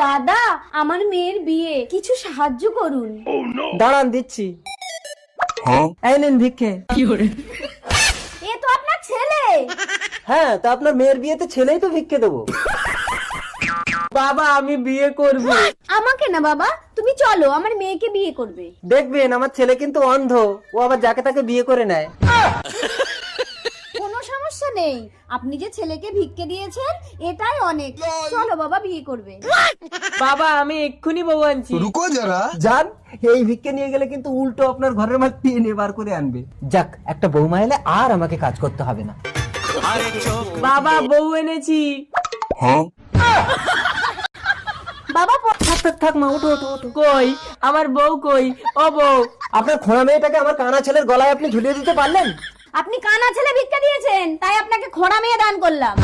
দাদা, আমার মেয়ের বিয়ে, কিছু সাহায্য করুন। দাঁড়ান দিচ্ছি। এই নিন ভিক্ষে। এ তো আপনার ছেলে। হ্যাঁ, তা আপনার মেয়ের বিয়েতে ছেলেই তো ভিক্ষে দেবো। বাবা, আমি বিয়ে করব। আমাকে না বাবা, তুমি চলো, আমার মেয়েকে বিয়ে করবে। দেখবেন, আমার ছেলে কিন্তু অন্ধ, ও আবার যাকে তাকে বিয়ে করে নেয়। কোনো সমস্যা নেই, আপনি যে ছেলেকে ভিক্ষে দিয়েছেন এটাই অনেক। চলো বাবা, বিয়ে করবে। বাবা, আমি এক্ষুনি বউ আনছি। रुको जरा। যান, এই ভিক্ষে নিয়ে গেলে কিন্তু উল্টো আপনার ঘরের মাল টেনে বার করে আনবে। যাক, একটা বৌমা এলে আর আমাকে কাজ করতে হবে না। বাবা, বউ এনেছি। বাবা থাক থাক থাক মা, ওঠো ওঠো ওঠো। কই আমার বউ, কই ও বউ? আপনার খোঁড়া মেয়েটাকে আমার কানা ছেলের গলায় আপনি ঝুলিয়ে দিতে পারলেন? আপনি কানা ছেলে ভিক্ষা দিয়েছেন, তাই আপনাকে খোঁড়া মেয়ে দান করলাম।